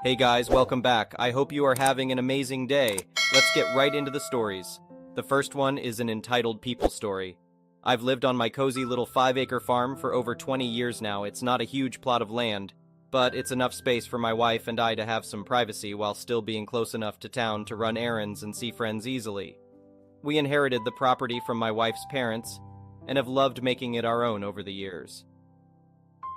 Hey guys, welcome back. I hope you are having an amazing day. Let's get right into the stories. The first one is an entitled people story. I've lived on my cozy little 5-acre farm for over 20 years now. It's not a huge plot of land, but it's enough space for my wife and I to have some privacy while still being close enough to town to run errands and see friends easily. We inherited the property from my wife's parents and have loved making it our own over the years.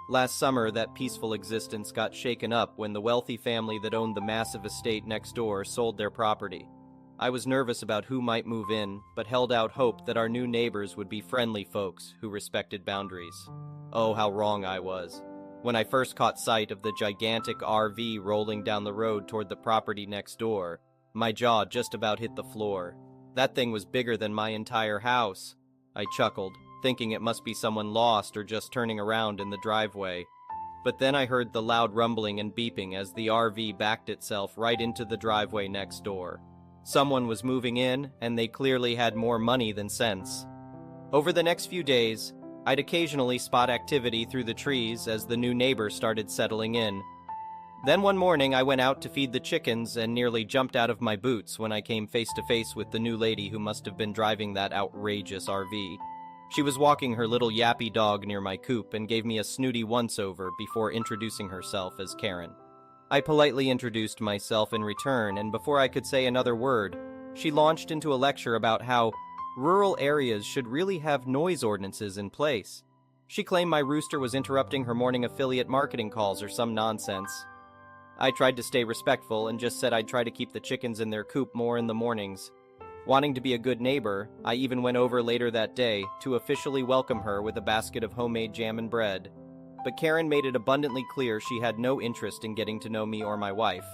Last summer, that peaceful existence got shaken up when the wealthy family that owned the massive estate next door sold their property. I was nervous about who might move in, but held out hope that our new neighbors would be friendly folks who respected boundaries. Oh, how wrong I was. When I first caught sight of the gigantic RV rolling down the road toward the property next door, my jaw just about hit the floor. That thing was bigger than my entire house. I chuckled, thinking it must be someone lost or just turning around in the driveway. But then I heard the loud rumbling and beeping as the RV backed itself right into the driveway next door. Someone was moving in, and they clearly had more money than sense. Over the next few days, I'd occasionally spot activity through the trees as the new neighbor started settling in. Then one morning I went out to feed the chickens and nearly jumped out of my boots when I came face to face with the new lady who must have been driving that outrageous RV. She was walking her little yappy dog near my coop and gave me a snooty once-over before introducing herself as Karen. I politely introduced myself in return, and before I could say another word, she launched into a lecture about how rural areas should really have noise ordinances in place. She claimed my rooster was interrupting her morning affiliate marketing calls or some nonsense. I tried to stay respectful and just said I'd try to keep the chickens in their coop more in the mornings. Wanting to be a good neighbor, I even went over later that day to officially welcome her with a basket of homemade jam and bread. But Karen made it abundantly clear she had no interest in getting to know me or my wife,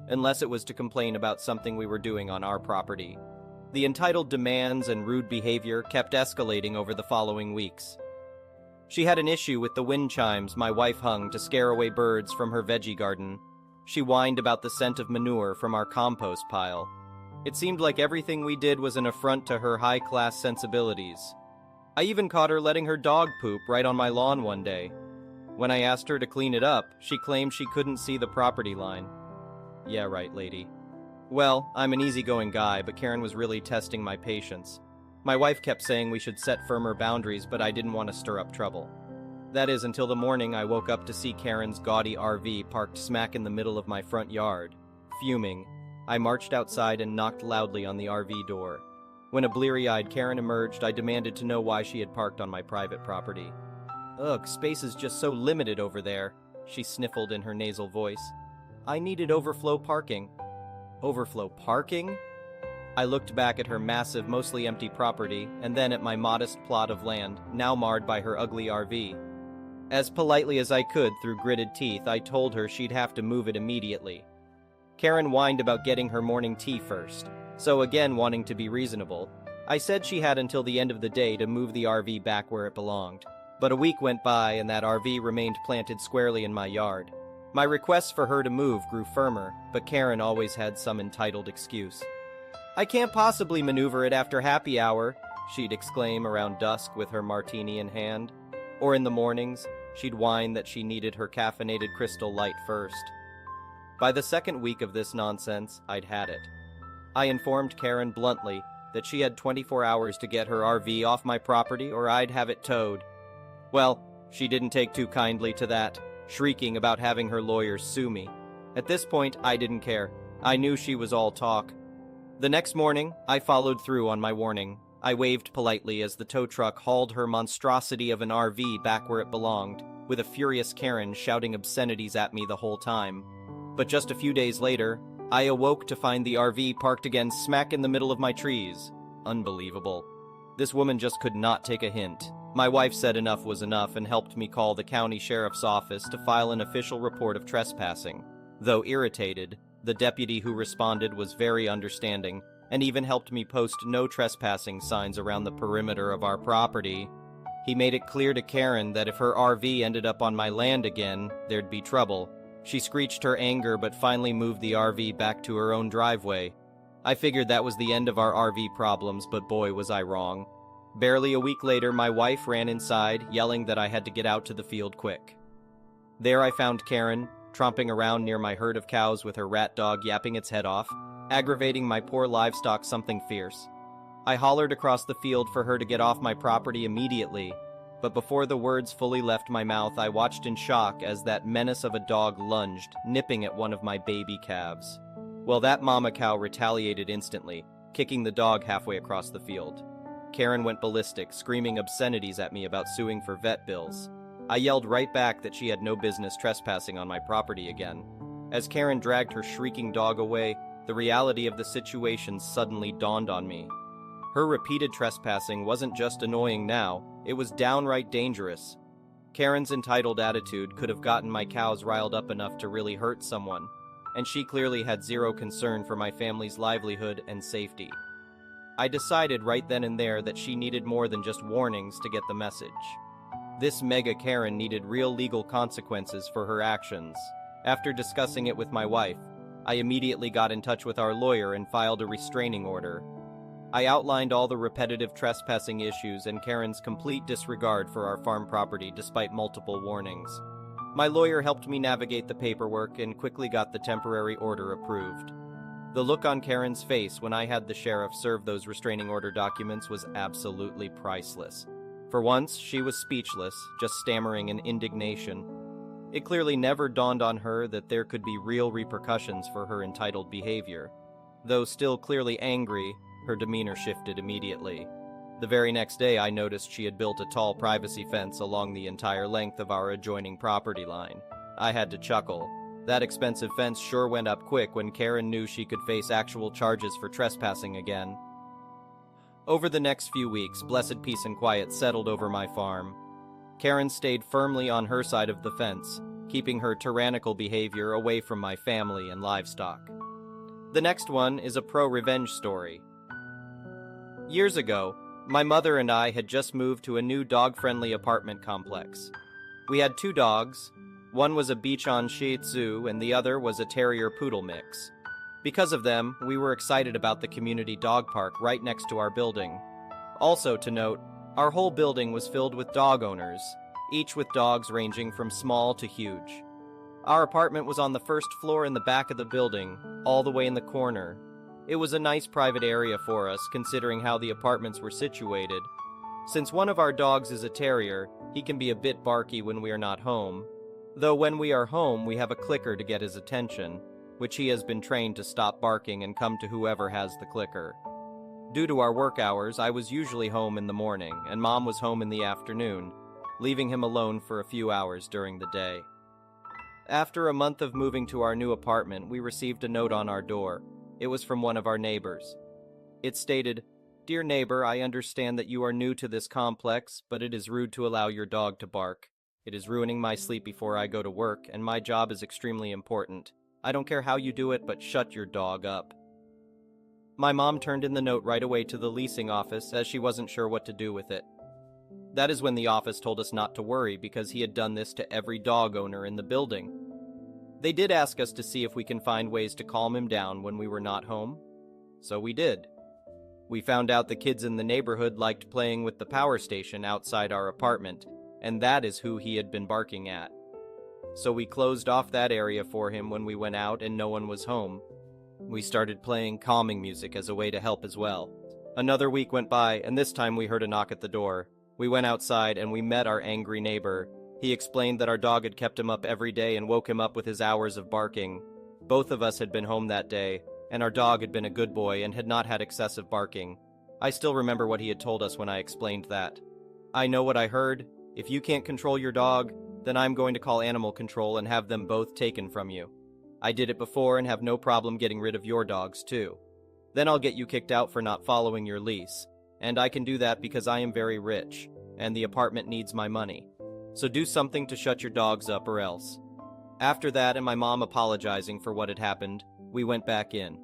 unless it was to complain about something we were doing on our property. The entitled demands and rude behavior kept escalating over the following weeks. She had an issue with the wind chimes my wife hung to scare away birds from her veggie garden. She whined about the scent of manure from our compost pile. It seemed like everything we did was an affront to her high-class sensibilities. I even caught her letting her dog poop right on my lawn one day. When I asked her to clean it up, she claimed she couldn't see the property line. Yeah, right, lady. Well, I'm an easygoing guy, but Karen was really testing my patience. My wife kept saying we should set firmer boundaries, but I didn't want to stir up trouble. That is, until the morning I woke up to see Karen's gaudy RV parked smack in the middle of my front yard. Fuming, I marched outside and knocked loudly on the RV door. When a bleary-eyed Karen emerged, I demanded to know why she had parked on my private property. Ugh, space is just so limited over there, she sniffled in her nasal voice. I needed overflow parking. Overflow parking? I looked back at her massive, mostly empty property, and then at my modest plot of land, now marred by her ugly RV. As politely as I could through gritted teeth, I told her she'd have to move it immediately. Karen whined about getting her morning tea first, so again wanting to be reasonable, I said she had until the end of the day to move the RV back where it belonged. But a week went by and that RV remained planted squarely in my yard. My requests for her to move grew firmer, but Karen always had some entitled excuse. I can't possibly maneuver it after happy hour, she'd exclaim around dusk with her martini in hand. Or in the mornings, she'd whine that she needed her caffeinated Crystal Light first. By the second week of this nonsense, I'd had it. I informed Karen bluntly that she had 24 hours to get her RV off my property or I'd have it towed. Well, she didn't take too kindly to that, shrieking about having her lawyers sue me. At this point, I didn't care. I knew she was all talk. The next morning, I followed through on my warning. I waved politely as the tow truck hauled her monstrosity of an RV back where it belonged, with a furious Karen shouting obscenities at me the whole time. But just a few days later, I awoke to find the RV parked again smack in the middle of my trees. Unbelievable. This woman just could not take a hint. My wife said enough was enough and helped me call the county sheriff's office to file an official report of trespassing. Though irritated, the deputy who responded was very understanding and even helped me post no trespassing signs around the perimeter of our property. He made it clear to Karen that if her RV ended up on my land again, there'd be trouble. She screeched her anger but finally moved the RV back to her own driveway. I figured that was the end of our RV problems, but boy was I wrong. Barely a week later, my wife ran inside, yelling that I had to get out to the field quick. There I found Karen, tromping around near my herd of cows with her rat dog yapping its head off, aggravating my poor livestock something fierce. I hollered across the field for her to get off my property immediately, but before the words fully left my mouth, I watched in shock as that menace of a dog lunged, nipping at one of my baby calves. Well, that mama cow retaliated instantly, kicking the dog halfway across the field. Karen went ballistic, screaming obscenities at me about suing for vet bills. I yelled right back that she had no business trespassing on my property again. As Karen dragged her shrieking dog away, the reality of the situation suddenly dawned on me. Her repeated trespassing wasn't just annoying now, it was downright dangerous. Karen's entitled attitude could have gotten my cows riled up enough to really hurt someone, and she clearly had zero concern for my family's livelihood and safety. I decided right then and there that she needed more than just warnings to get the message. This mega Karen needed real legal consequences for her actions. After discussing it with my wife, I immediately got in touch with our lawyer and filed a restraining order. I outlined all the repetitive trespassing issues and Karen's complete disregard for our farm property despite multiple warnings. My lawyer helped me navigate the paperwork and quickly got the temporary order approved. The look on Karen's face when I had the sheriff serve those restraining order documents was absolutely priceless. For once, she was speechless, just stammering in indignation. It clearly never dawned on her that there could be real repercussions for her entitled behavior. Though still clearly angry, her demeanor shifted immediately. The very next day, I noticed she had built a tall privacy fence along the entire length of our adjoining property line. I had to chuckle. That expensive fence sure went up quick when Karen knew she could face actual charges for trespassing again. Over the next few weeks, blessed peace and quiet settled over my farm. Karen stayed firmly on her side of the fence, keeping her tyrannical behavior away from my family and livestock. The next one is a pro-revenge story. Years ago, my mother and I had just moved to a new dog-friendly apartment complex. We had 2 dogs. One was a Bichon Shih Tzu and the other was a Terrier-Poodle mix. Because of them, we were excited about the community dog park right next to our building. Also to note, our whole building was filled with dog owners, each with dogs ranging from small to huge. Our apartment was on the first floor in the back of the building, all the way in the corner. It was a nice private area for us, considering how the apartments were situated. Since one of our dogs is a terrier, he can be a bit barky when we are not home. Though when we are home, we have a clicker to get his attention, which he has been trained to stop barking and come to whoever has the clicker. Due to our work hours, I was usually home in the morning, and Mom was home in the afternoon, leaving him alone for a few hours during the day. After a month of moving to our new apartment, we received a note on our door. It was from one of our neighbors. It stated, "Dear neighbor, I understand that you are new to this complex, but it is rude to allow your dog to bark. It is ruining my sleep before I go to work, and my job is extremely important. I don't care how you do it, but shut your dog up." My mom turned in the note right away to the leasing office as she wasn't sure what to do with it. That is when the office told us not to worry because he had done this to every dog owner in the building. They did ask us to see if we can find ways to calm him down when we were not home. So we did. We found out the kids in the neighborhood liked playing with the power station outside our apartment, and that is who he had been barking at. So we closed off that area for him when we went out and no one was home. We started playing calming music as a way to help as well. Another week went by, and this time we heard a knock at the door. We went outside and we met our angry neighbor. He explained that our dog had kept him up every day and woke him up with his hours of barking. Both of us had been home that day, and our dog had been a good boy and had not had excessive barking. I still remember what he had told us when I explained that. "I know what I heard. If you can't control your dog, then I'm going to call animal control and have them both taken from you. I did it before and have no problem getting rid of your dogs too. Then I'll get you kicked out for not following your lease. And I can do that because I am very rich, and the apartment needs my money. So do something to shut your dogs up or else." After that and my mom apologizing for what had happened, we went back in.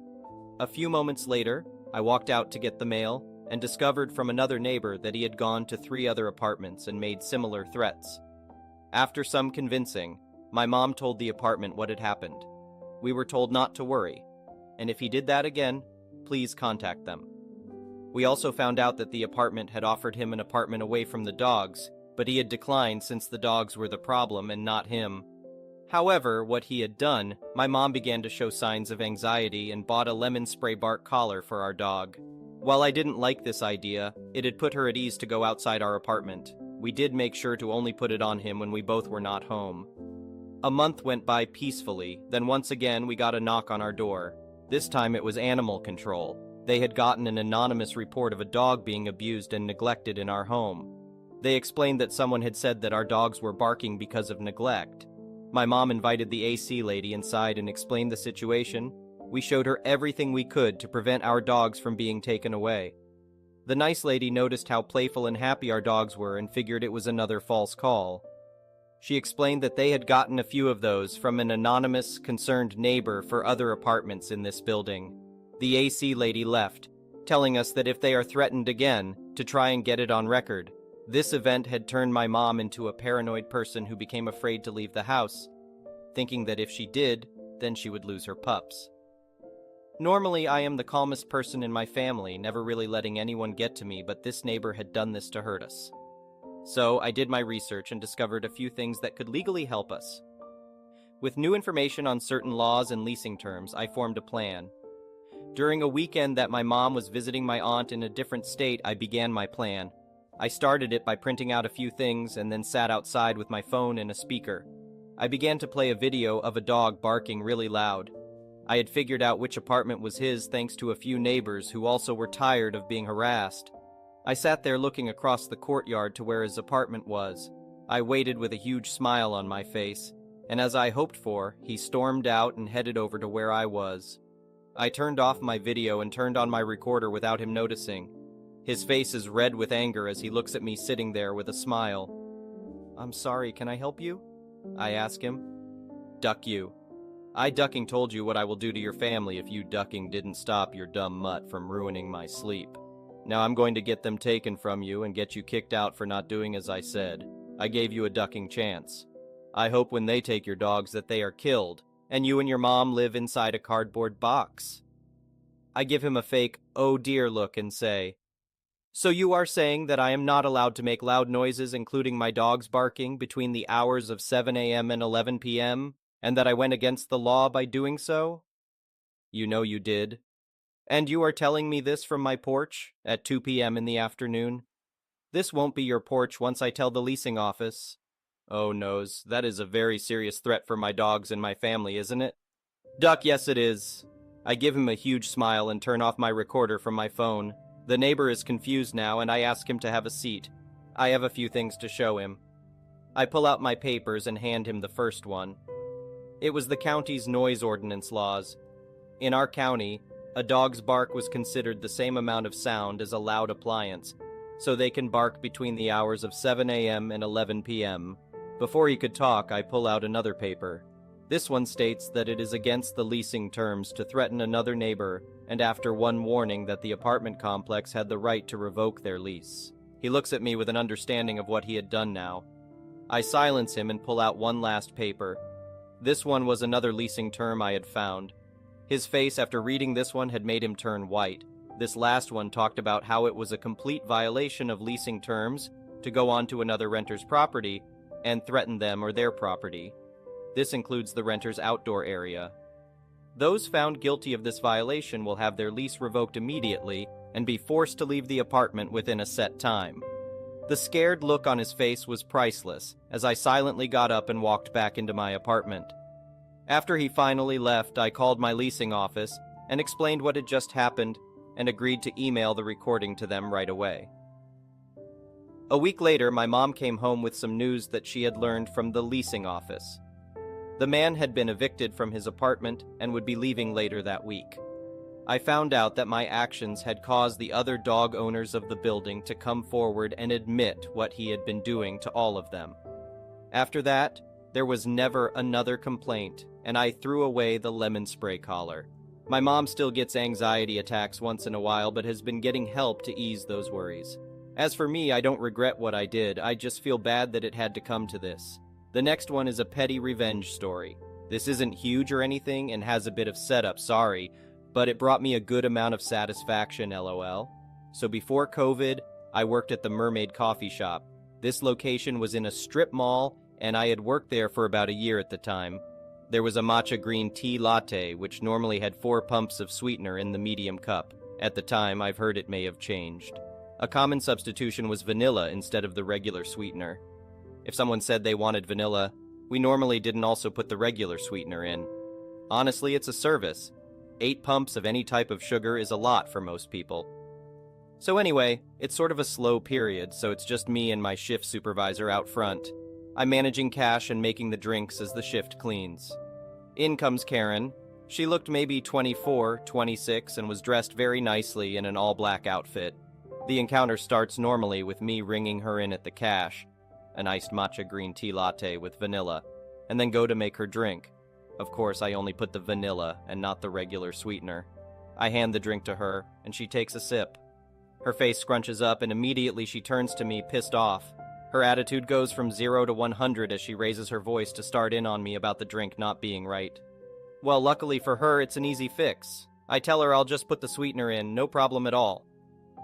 A few moments later, I walked out to get the mail and discovered from another neighbor that he had gone to 3 other apartments and made similar threats. After some convincing, my mom told the apartment what had happened. We were told not to worry, and if he did that again, please contact them. We also found out that the apartment had offered him an apartment away from the dogs, but he had declined since the dogs were the problem and not him. However, what he had done, my mom began to show signs of anxiety and bought a lemon spray bark collar for our dog. While I didn't like this idea, it had put her at ease to go outside our apartment. We did make sure to only put it on him when we both were not home. A month went by peacefully, then once again we got a knock on our door. This time it was animal control. They had gotten an anonymous report of a dog being abused and neglected in our home. They explained that someone had said that our dogs were barking because of neglect. My mom invited the AC lady inside and explained the situation. We showed her everything we could to prevent our dogs from being taken away. The nice lady noticed how playful and happy our dogs were and figured it was another false call. She explained that they had gotten a few of those from an anonymous, concerned neighbor for other apartments in this building. The AC lady left, telling us that if they are threatened again, to try and get it on record. This event had turned my mom into a paranoid person who became afraid to leave the house, thinking that if she did, then she would lose her pups. Normally, I am the calmest person in my family, never really letting anyone get to me, but this neighbor had done this to hurt us. So, I did my research and discovered a few things that could legally help us. With new information on certain laws and leasing terms, I formed a plan. During a weekend that my mom was visiting my aunt in a different state, I began my plan. I started it by printing out a few things and then sat outside with my phone and a speaker. I began to play a video of a dog barking really loud. I had figured out which apartment was his thanks to a few neighbors who also were tired of being harassed. I sat there looking across the courtyard to where his apartment was. I waited with a huge smile on my face, and as I hoped for, he stormed out and headed over to where I was. I turned off my video and turned on my recorder without him noticing. His face is red with anger as he looks at me sitting there with a smile. "I'm sorry, can I help you?" I ask him. "Duck you. I ducking told you what I will do to your family if you ducking didn't stop your dumb mutt from ruining my sleep. Now I'm going to get them taken from you and get you kicked out for not doing as I said. I gave you a ducking chance. I hope when they take your dogs that they are killed, and you and your mom live inside a cardboard box." I give him a fake, oh dear look and say, "So you are saying that I am not allowed to make loud noises including my dogs barking between the hours of 7 a.m. and 11 p.m., and that I went against the law by doing so?" "You know you did. And you are telling me this from my porch at 2 p.m. in the afternoon? This won't be your porch once I tell the leasing office." "Oh, noes, that is a very serious threat for my dogs and my family, isn't it?" "Duck, yes it is." I give him a huge smile and turn off my recorder from my phone. The neighbor is confused now, and I ask him to have a seat. I have a few things to show him. I pull out my papers and hand him the first one. It was the county's noise ordinance laws. In our county, a dog's bark was considered the same amount of sound as a loud appliance, so they can bark between the hours of 7 a.m. and 11 p.m. Before he could talk, I pull out another paper. This one states that it is against the leasing terms to threaten another neighbor, and after one warning that the apartment complex had the right to revoke their lease. He looks at me with an understanding of what he had done now. I silence him and pull out one last paper. This one was another leasing term I had found. His face after reading this one had made him turn white. This last one talked about how it was a complete violation of leasing terms to go onto another renter's property and threaten them or their property. This includes the renter's outdoor area. Those found guilty of this violation will have their lease revoked immediately and be forced to leave the apartment within a set time. The scared look on his face was priceless as I silently got up and walked back into my apartment. After he finally left, I called my leasing office and explained what had just happened and agreed to email the recording to them right away. A week later, my mom came home with some news that she had learned from the leasing office. The man had been evicted from his apartment and would be leaving later that week. I found out that my actions had caused the other dog owners of the building to come forward and admit what he had been doing to all of them. After that, there was never another complaint, and I threw away the lemon spray collar. My mom still gets anxiety attacks once in a while, but has been getting help to ease those worries. As for me, I don't regret what I did, I just feel bad that it had to come to this. The next one is a petty revenge story. This isn't huge or anything and has a bit of setup, sorry, but it brought me a good amount of satisfaction, lol. So before COVID, I worked at the Mermaid Coffee Shop. This location was in a strip mall and I had worked there for about a year at the time. There was a matcha green tea latte, which normally had 4 pumps of sweetener in the medium cup. At the time, I've heard it may have changed. A common substitution was vanilla instead of the regular sweetener. If someone said they wanted vanilla, we normally didn't also put the regular sweetener in. Honestly, it's a service. 8 pumps of any type of sugar is a lot for most people. So anyway, it's sort of a slow period, so it's just me and my shift supervisor out front. I'm managing cash and making the drinks as the shift cleans. In comes Karen. She looked maybe 24, 26 and was dressed very nicely in an all-black outfit. The encounter starts normally with me ringing her in at the cash, an iced matcha green tea latte with vanilla, and then go to make her drink. Of course, I only put the vanilla and not the regular sweetener. I hand the drink to her, and she takes a sip. Her face scrunches up, and immediately she turns to me, pissed off. Her attitude goes from 0 to 100 as she raises her voice to start in on me about the drink not being right. Well, luckily for her, it's an easy fix. I tell her I'll just put the sweetener in, no problem at all.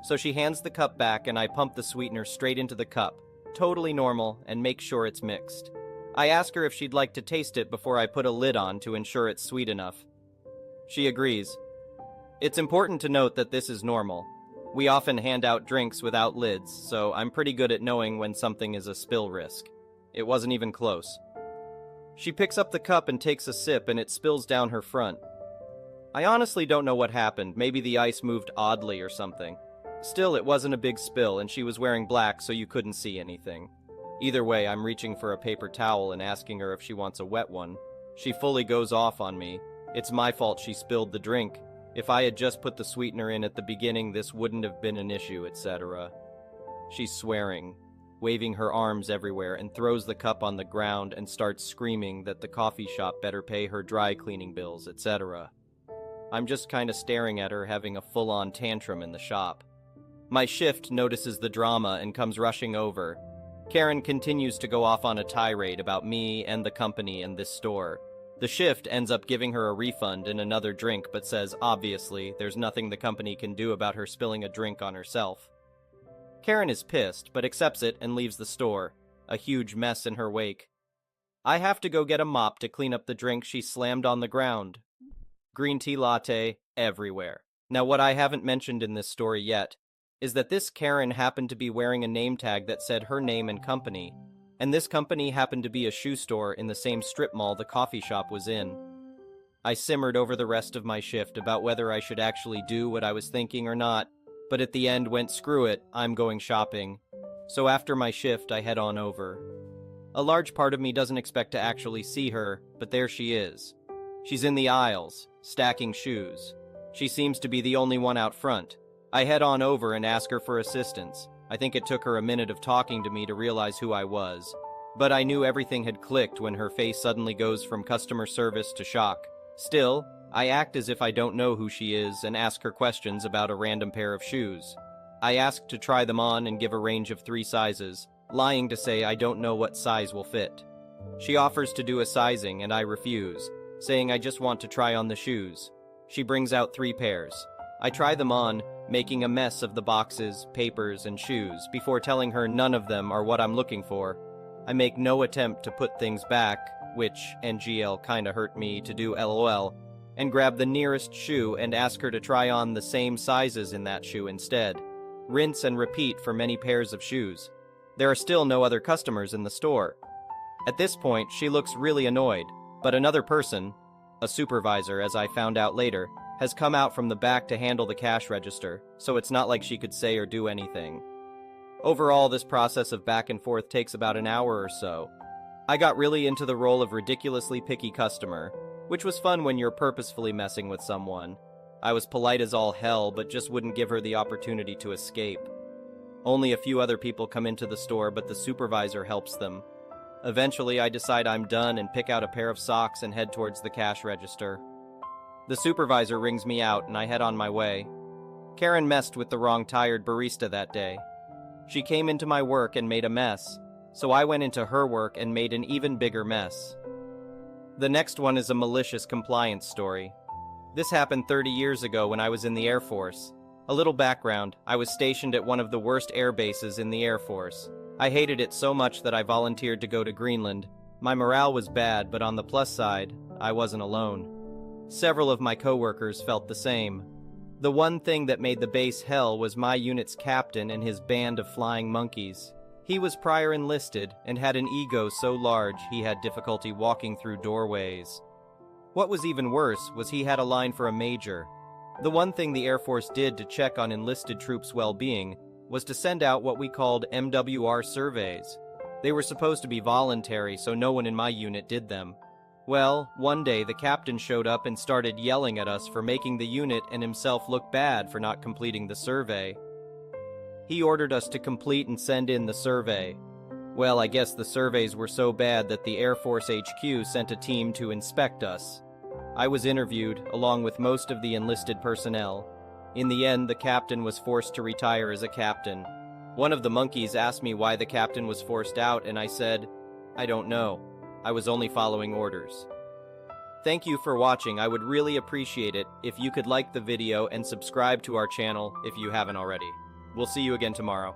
So she hands the cup back, and I pump the sweetener straight into the cup, totally normal, and make sure it's mixed. I ask her if she'd like to taste it before I put a lid on to ensure it's sweet enough. She agrees. It's important to note that this is normal. We often hand out drinks without lids, so I'm pretty good at knowing when something is a spill risk. It wasn't even close. She picks up the cup and takes a sip, and it spills down her front. I honestly don't know what happened. Maybe the ice moved oddly or something. Still, it wasn't a big spill, and she was wearing black, so you couldn't see anything. Either way, I'm reaching for a paper towel and asking her if she wants a wet one. She fully goes off on me. It's my fault she spilled the drink. If I had just put the sweetener in at the beginning, this wouldn't have been an issue, etc. She's swearing, waving her arms everywhere, and throws the cup on the ground and starts screaming that the coffee shop better pay her dry cleaning bills, etc. I'm just kinda staring at her, having a full-on tantrum in the shop. My shift notices the drama and comes rushing over. Karen continues to go off on a tirade about me and the company and this store. The shift ends up giving her a refund and another drink, but says, obviously, there's nothing the company can do about her spilling a drink on herself. Karen is pissed, but accepts it and leaves the store, a huge mess in her wake. I have to go get a mop to clean up the drink she slammed on the ground. Green tea latte everywhere. Now, what I haven't mentioned in this story yet is that this Karen happened to be wearing a name tag that said her name and company, and this company happened to be a shoe store in the same strip mall the coffee shop was in. I simmered over the rest of my shift about whether I should actually do what I was thinking or not, but at the end went screw it, I'm going shopping. So after my shift, I head on over. A large part of me doesn't expect to actually see her, but there she is. She's in the aisles, stacking shoes. She seems to be the only one out front. I head on over and ask her for assistance. I think it took her a minute of talking to me to realize who I was. But I knew everything had clicked when her face suddenly goes from customer service to shock. Still, I act as if I don't know who she is and ask her questions about a random pair of shoes. I ask to try them on and give a range of 3 sizes, lying to say I don't know what size will fit. She offers to do a sizing and I refuse, saying I just want to try on the shoes. She brings out 3 pairs. I try them on, making a mess of the boxes, papers, and shoes before telling her none of them are what I'm looking for. I make no attempt to put things back, which NGL kinda hurt me to do LOL, and grab the nearest shoe and ask her to try on the same sizes in that shoe instead. Rinse and repeat for many pairs of shoes. There are still no other customers in the store. At this point, she looks really annoyed, but another person, a supervisor as I found out later, has come out from the back to handle the cash register, so it's not like she could say or do anything. Overall, this process of back and forth takes about an hour or so. I got really into the role of ridiculously picky customer, which was fun when you're purposefully messing with someone. I was polite as all hell, but just wouldn't give her the opportunity to escape. Only a few other people come into the store, but the supervisor helps them. Eventually, I decide I'm done and pick out a pair of socks and head towards the cash register. The supervisor rings me out and I head on my way. Karen messed with the wrong tired barista that day. She came into my work and made a mess, so I went into her work and made an even bigger mess. The next one is a malicious compliance story. This happened 30 years ago when I was in the Air Force. A little background, I was stationed at one of the worst air bases in the Air Force. I hated it so much that I volunteered to go to Greenland. My morale was bad, but on the plus side, I wasn't alone. Several of my coworkers felt the same. The one thing that made the base hell was my unit's captain and his band of flying monkeys. He was prior enlisted and had an ego so large he had difficulty walking through doorways. What was even worse was he had a line for a major. The one thing the Air Force did to check on enlisted troops' well-being was to send out what we called MWR surveys. They were supposed to be voluntary, so no one in my unit did them. Well, one day the captain showed up and started yelling at us for making the unit and himself look bad for not completing the survey. He ordered us to complete and send in the survey. Well, I guess the surveys were so bad that the Air Force HQ sent a team to inspect us. I was interviewed, along with most of the enlisted personnel. In the end, the captain was forced to retire as a captain. One of the monkeys asked me why the captain was forced out, and I said, I don't know. I was only following orders. Thank you for watching. I would really appreciate it if you could like the video and subscribe to our channel if you haven't already. We'll see you again tomorrow.